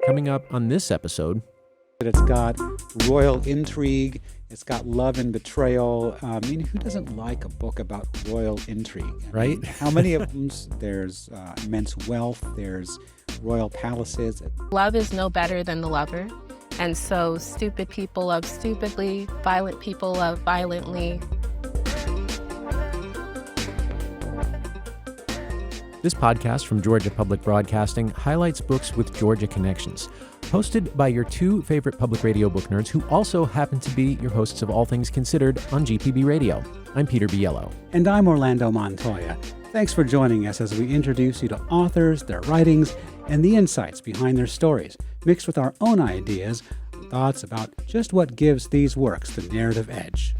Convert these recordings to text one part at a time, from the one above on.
Coming up on this episode, It's got royal intrigue. It's got love and betrayal. I mean, who doesn't like a book about royal intrigue? right? How many of them? There's immense wealth. There's royal palaces. Love is no better than the lover. And so stupid people love stupidly, violent people love violently. This podcast from Georgia Public Broadcasting highlights books with Georgia connections. Hosted by your two favorite public radio book nerds who also happen to be your hosts of All Things Considered on GPB Radio. I'm Peter Biello. And I'm Orlando Montoya. Thanks for joining us as we introduce you to authors, their writings, and the insights behind their stories, mixed with our own ideas and thoughts about just what gives these works the narrative edge.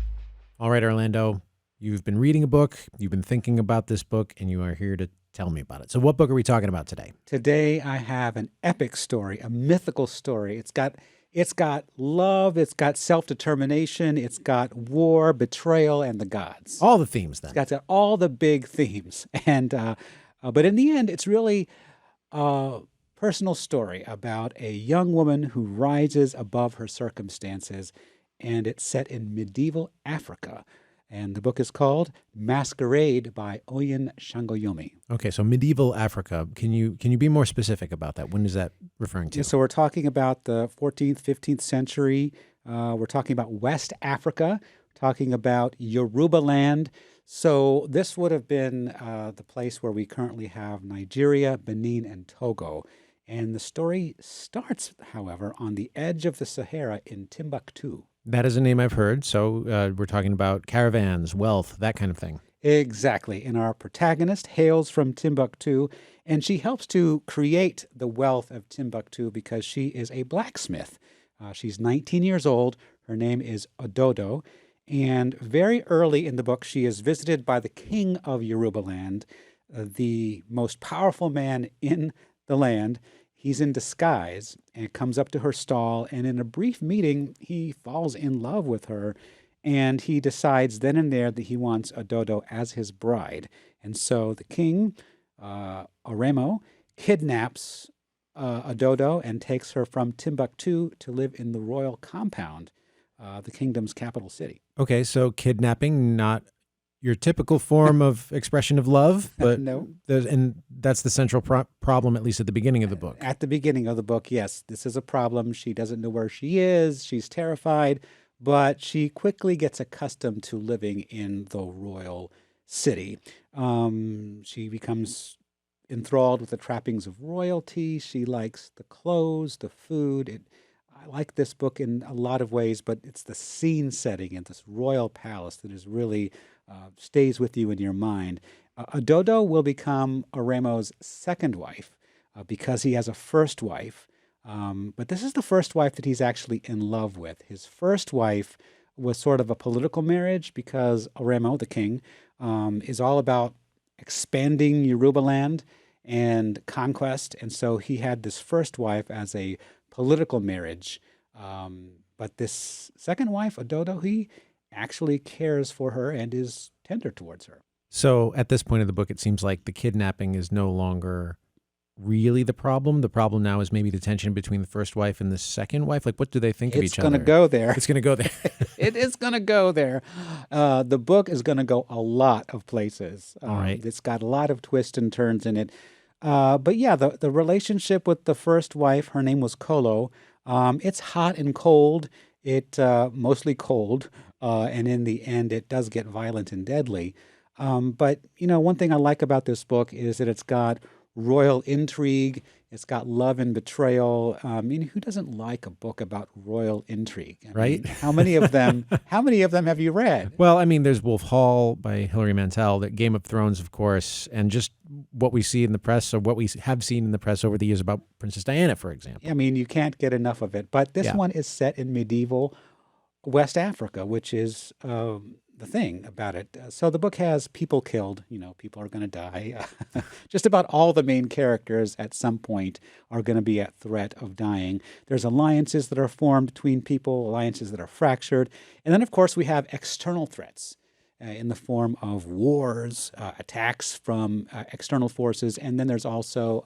All right, Orlando, you've been reading a book, you've been thinking about this book, and you are here to tell me about it. So what book are we talking about today? Today I have an epic story, a mythical story. It's got love, it's got self-determination, it's got war, betrayal, and the gods. All the themes, then. It's got all the big themes. And but in the end, it's really a personal story about a young woman who rises above her circumstances, and it's set in medieval Africa. And the book is called Masquerade by Oyin Shangoyomi. Okay, so medieval Africa. Can you be more specific about that? When is that referring to? Yeah, so we're talking about the 14th, 15th century. We're talking about West Africa, talking about Yoruba land. So this would have been the place where we currently have Nigeria, Benin, and Togo. And the story starts, however, on the edge of the Sahara in Timbuktu. That is a name I've heard. So we're talking about caravans, wealth, that kind of thing. Exactly. And our protagonist hails from Timbuktu, and she helps to create the wealth of Timbuktu because she is a blacksmith. She's 19 years old. Her name is Ododo. And very early in the book, she is visited by the king of Yoruba land, the most powerful man in the land. He's in disguise and comes up to her stall, and in a brief meeting, he falls in love with her, and he decides then and there that he wants Ododo as his bride. And so the king, Oremo, kidnaps Ododo and takes her from Timbuktu to live in the royal compound, the kingdom's capital city. Okay, so kidnapping, not your typical form of expression of love, but No. and that's the central problem, at least at the beginning of the book. At the beginning of the book, yes, this is a problem. She doesn't know where she is. She's terrified, but she quickly gets accustomed to living in the royal city. She becomes enthralled with the trappings of royalty. She likes the clothes, the food. I like this book in a lot of ways, but it's the scene setting in this royal palace that is really stays with you in your mind. Ododo will become Oremo's second wife because he has a first wife. But this is the first wife that he's actually in love with. His first wife was sort of a political marriage because Oremo, the king, is all about expanding Yoruba land and conquest. And so he had this first wife as a political marriage. But this second wife, Ododo, he actually cares for her and is tender towards her. So at this point of the book, it seems like the kidnapping is no longer really the problem. The problem now is maybe the tension between the first wife and the second wife. Like, what do they think of each other? It's going to go there. It's going to go there. It is going to go there. The book is going to go a lot of places. All right. It's got a lot of twists and turns in it. But yeah, the relationship with the first wife, her name was Kolo. It's hot and cold. Mostly cold. And in the end, it does get violent and deadly. But, one thing I like about this book is that it's got royal intrigue. It's got love and betrayal. Who doesn't like a book about royal intrigue? Right? How many of them have you read? Well, there's Wolf Hall by Hilary Mantel, that Game of Thrones, of course, and just what we see in the press, or what we have seen in the press over the years about Princess Diana, for example. You can't get enough of it. But this one is set in medieval West Africa, which is the thing about it. So the book has people killed. People are going to die. Just about all the main characters at some point are going to be at threat of dying. There's alliances that are formed between people, alliances that are fractured. And then, of course, we have external threats in the form of wars, attacks from external forces. And then there's also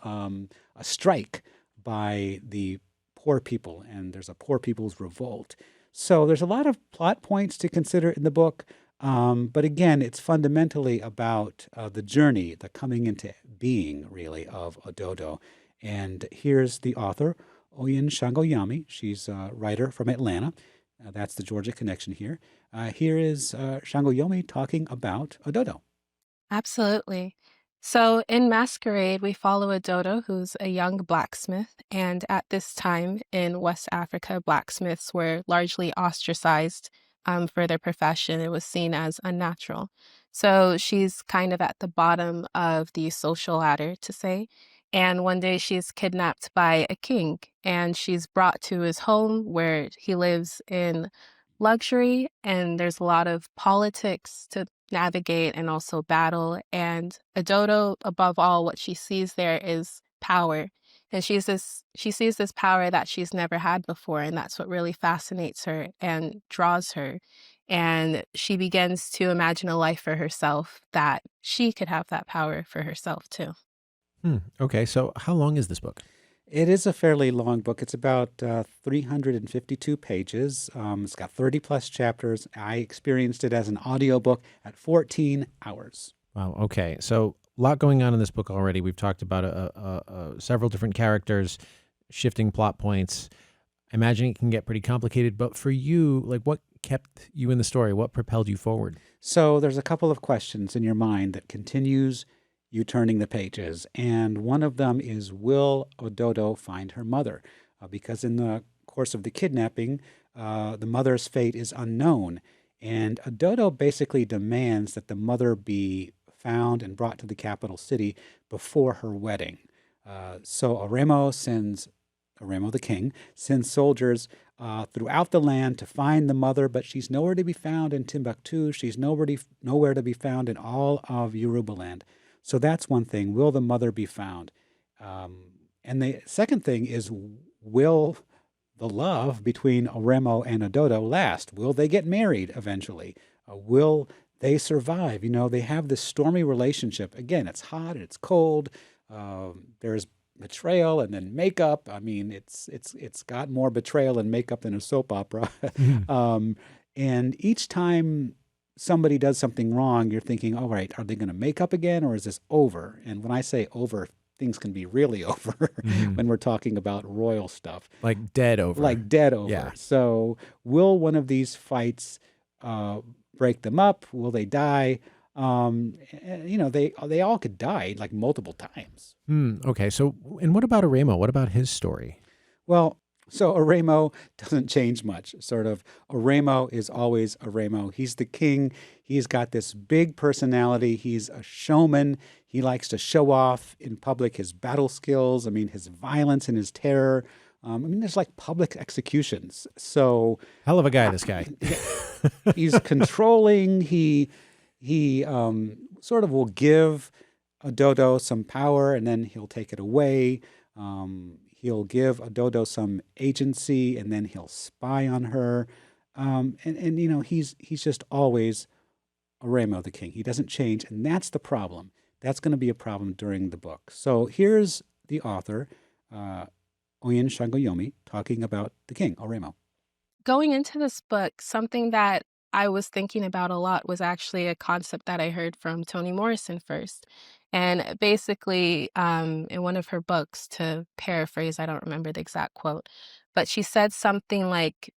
a strike by the poor people, and there's a poor people's revolt. So there's a lot of plot points to consider in the book. But again, it's fundamentally about the journey, the coming into being, really, of Ododo. And here's the author, Oyin Shangoyami. She's a writer from Atlanta. That's the Georgia connection here. Here is Shangoyami talking about Ododo. Absolutely. So in Masquerade, we follow a dodo who's a young blacksmith. And at this time in West Africa, blacksmiths were largely ostracized for their profession. It was seen as unnatural. So she's kind of at the bottom of the social ladder, to say. And one day she's kidnapped by a king and she's brought to his home where he lives in luxury. And there's a lot of politics to navigate and also battle. And Adodo, above all, what she sees there is power. And she sees this power that she's never had before, and that's what really fascinates her and draws her. And she begins to imagine a life for herself that she could have that power for herself too. Okay, so how long is this book? It is a fairly long book. It's about 352 pages. It's got 30 plus chapters. I experienced it as an audiobook at 14 hours. Wow, okay. So a lot going on in this book already. We've talked about several different characters, shifting plot points. I imagine it can get pretty complicated, but for you, like, what kept you in the story? What propelled you forward? So there's a couple of questions in your mind that continues you turning the pages. And one of them is, will Ododo find her mother? Because in the course of the kidnapping, the mother's fate is unknown. And Ododo basically demands that the mother be found and brought to the capital city before her wedding. So Aremo the king sends soldiers throughout the land to find the mother, but she's nowhere to be found in Timbuktu. She's nowhere to be found in all of Yorubaland. So that's one thing. Will the mother be found? And the second thing is, will the love between Aremo and Ododo last? Will they get married eventually? Will they survive? You know, they have this stormy relationship. Again, it's hot and it's cold. There's betrayal and then makeup. I mean, it's got more betrayal and makeup than a soap opera. And each time somebody does something wrong, you're thinking, all right, are they going to make up again, or is this over? And when I say over, things can be really over when we're talking about royal stuff. Like dead over. Like dead over. Yeah. So will one of these fights break them up? Will they die? You know, they all could die like multiple times. Okay, so, and what about Aremo? What about his story? Well, so Aremo doesn't change much, sort of. Aremo is always Aremo. He's the king. He's got this big personality. He's a showman. He likes to show off in public his battle skills. I mean, his violence and his terror. I mean, there's like public executions. So Hell of a guy, this guy. he's controlling. He sort of will give Ododo some power, and then he'll take it away. He'll give Ododo some agency, and then he'll spy on her. And you know, he's just always Aremo the king. He doesn't change, and that's the problem. That's going to be a problem during the book. So here's the author, Oyin Shangoyomi, talking about the king, Aremo. Going into this book, something that I was thinking about a lot was actually a concept that I heard from Toni Morrison first. And basically, in one of her books, to paraphrase, I don't remember the exact quote, but she said something like,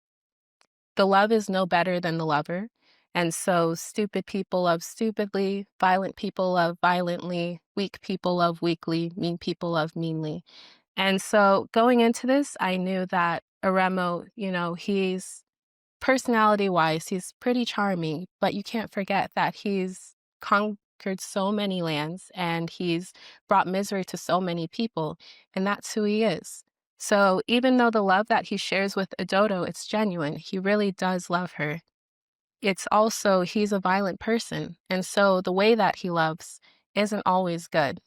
the love is no better than the lover. And so stupid people love stupidly, violent people love violently, weak people love weakly, mean people love meanly. And so going into this, I knew that Aremo, you know, he's personality-wise, he's pretty charming, but you can't forget that he's conquered so many lands and he's brought misery to so many people, and that's who he is. So even though the love that he shares with Ododo, it's genuine, he really does love her. It's also, he's a violent person, and so the way that he loves isn't always good.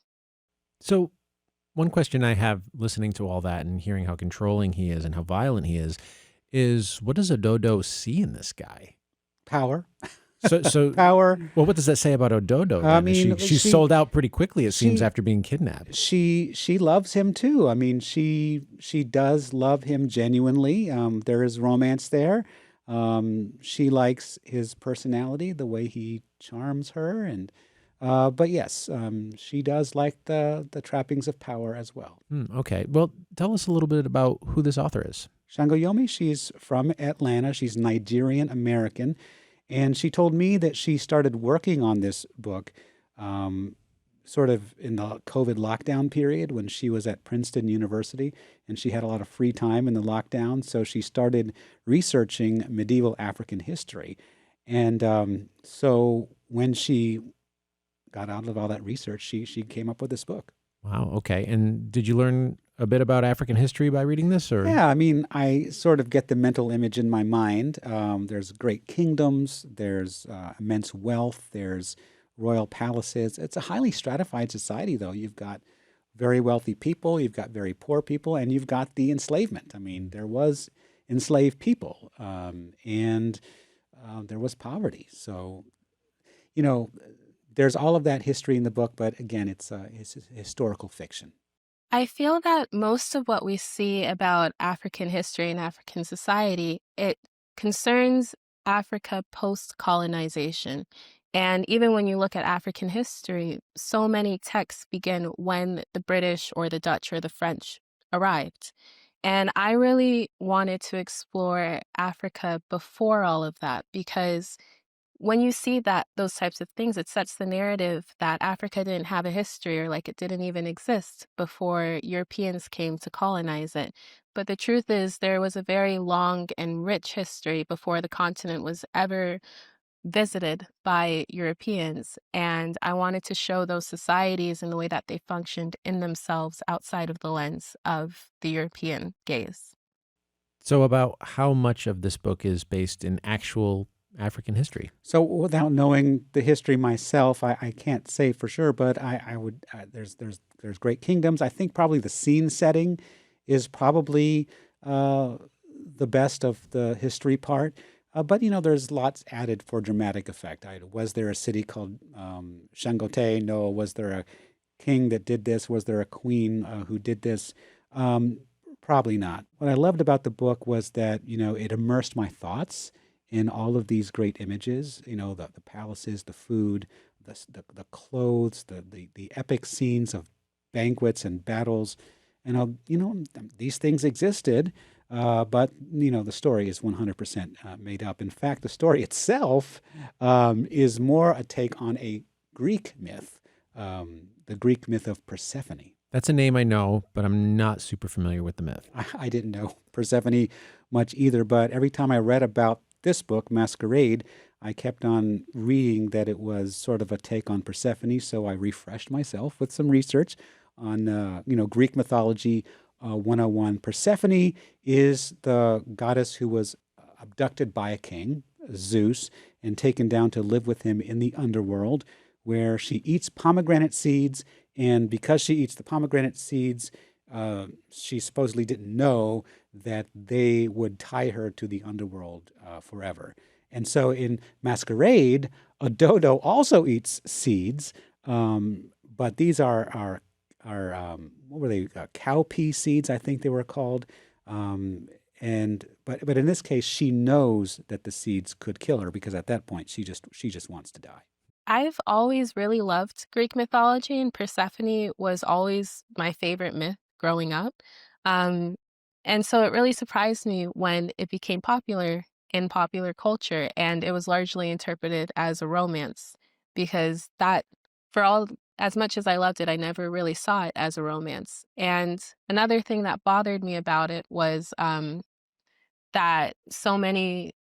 So one question I have listening to all that and hearing how controlling he is and how violent he is what does Ododo see in this guy? Power. So, power. well, what does that say about Ododo I then? Is mean, she's sold out pretty quickly, it seems, she after being kidnapped. she loves him too. I mean, she does love him genuinely. There is romance there. She likes his personality, the way he charms her, and but yes, she does like the trappings of power as well. Okay. Well, tell us a little bit about who this author is. Shangoyomi, she's from Atlanta. She's Nigerian American. And she told me that she started working on this book um, sort of in the COVID lockdown period when she was at Princeton University and she had a lot of free time in the lockdown. So she started researching medieval African history. And so when she got out of all that research, she came up with this book. Wow. Okay. And did you learn a bit about African history by reading this, or? Yeah, I mean, I sort of get the mental image in my mind. There's great kingdoms, there's immense wealth, there's royal palaces. It's a highly stratified society, though. You've got very wealthy people, you've got very poor people, and you've got the enslavement. I mean, there was enslaved people, and there was poverty. So, you know, there's all of that history in the book, but again, it's historical fiction. I feel that most of what we see about African history and African society, it concerns Africa post-colonization. And even when you look at African history, so many texts begin when the British or the Dutch or the French arrived. And I really wanted to explore Africa before all of that because when you see that those types of things, it sets the narrative that Africa didn't have a history or like it didn't even exist before Europeans came to colonize it. But the truth is, there was a very long and rich history before the continent was ever visited by Europeans. And I wanted to show those societies and the way that they functioned in themselves outside of the lens of the European gaze. So, about how much of this book is based in actual African history? So without knowing the history myself, I can't say for sure, but I would. There's great kingdoms. I think probably the scene setting is probably the best of the history part. But there's lots added for dramatic effect. Was there a city called Shangote? No. Was there a king that did this? Was there a queen who did this? Probably not. What I loved about the book was that it immersed my thoughts in all of these great images, the palaces, the food, the clothes, the epic scenes of banquets and battles. And, these things existed, but, the story is 100% made up. In fact, the story itself is more a take on a Greek myth, the Greek myth of Persephone. That's a name I know, but I'm not super familiar with the myth. I didn't know Persephone much either, but every time I read about this book, Masquerade, I kept on reading that it was sort of a take on Persephone, so I refreshed myself with some research on, Greek mythology 101. Persephone is the goddess who was abducted by a king, Zeus, and taken down to live with him in the underworld, where she eats pomegranate seeds, and because she eats the pomegranate seeds, she supposedly didn't know that they would tie her to the underworld forever. And so in Masquerade, a dodo also eats seeds, but these are what were they? Cowpea seeds, I think they were called. But in this case, she knows that the seeds could kill her because at that point she just wants to die. I've always really loved Greek mythology, and Persephone was always my favorite myth growing up. Um, and so it really surprised me when it became popular in popular culture, and it was largely interpreted as a romance because that, for all as much as I loved it, I never really saw it as a romance. And another thing that bothered me about it was that so many,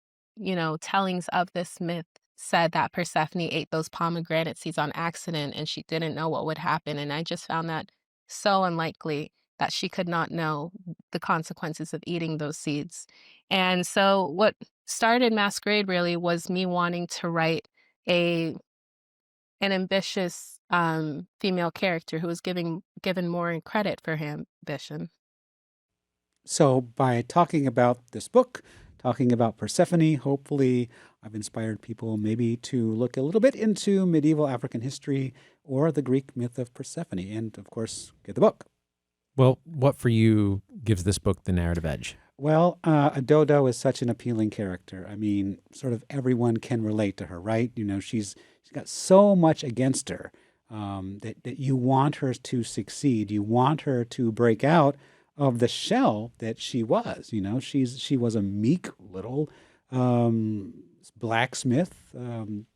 tellings of this myth said that Persephone ate those pomegranate seeds on accident and she didn't know what would happen. And I just found that so unlikely that she could not know the consequences of eating those seeds. And so what started Masquerade really was me wanting to write a an ambitious female character who was given more credit for her ambition. So by talking about this book, talking about Persephone. Hopefully, I've inspired people maybe to look a little bit into medieval African history or the Greek myth of Persephone. And of course, get the book. Well, what for you gives this book the narrative edge? Well, Dodo is such an appealing character. I mean, sort of everyone can relate to her, right? You know, she's got so much against her that you want her to succeed. You want her to break out of the shell that she was. You know, she was a meek little blacksmith in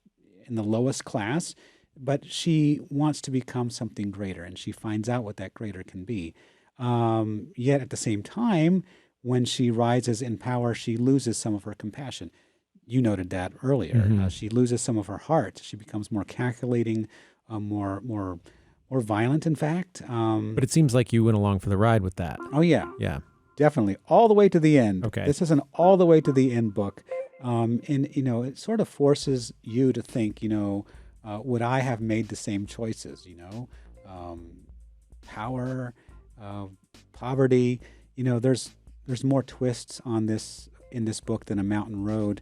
the lowest class, but she wants to become something greater, and she finds out what that greater can be. Yet at the same time, when she rises in power, she loses some of her compassion. You noted that earlier. Mm-hmm. She loses some of her heart. She becomes more calculating, more violent, in fact. But it seems like you went along for the ride with that. Oh, yeah. Yeah. Definitely. All the way to the end. Okay. This is an all the way to the end book. And, you know, it sort of forces you to think, you know, would I have made the same choices, you know? Power, poverty, you know, there's more twists on this in this book than A Mountain Road.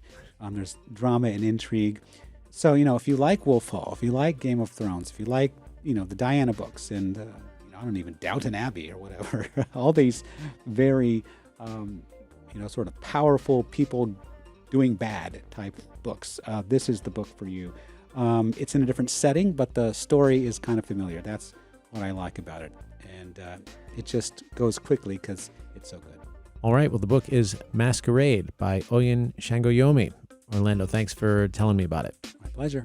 There's drama and intrigue. So, you know, if you like Wolf Hall, if you like Game of Thrones, if you like, you know, the Diana books and, you know, I don't even Downton Abbey or whatever, all these very, you know, sort of powerful people doing bad type books, this is the book for you. It's in a different setting, but the story is kind of familiar. That's what I like about it. And it just goes quickly because it's so good. All right. Well, the book is Masquerade by Oyin Shangoyomi. Orlando, thanks for telling me about it. My pleasure.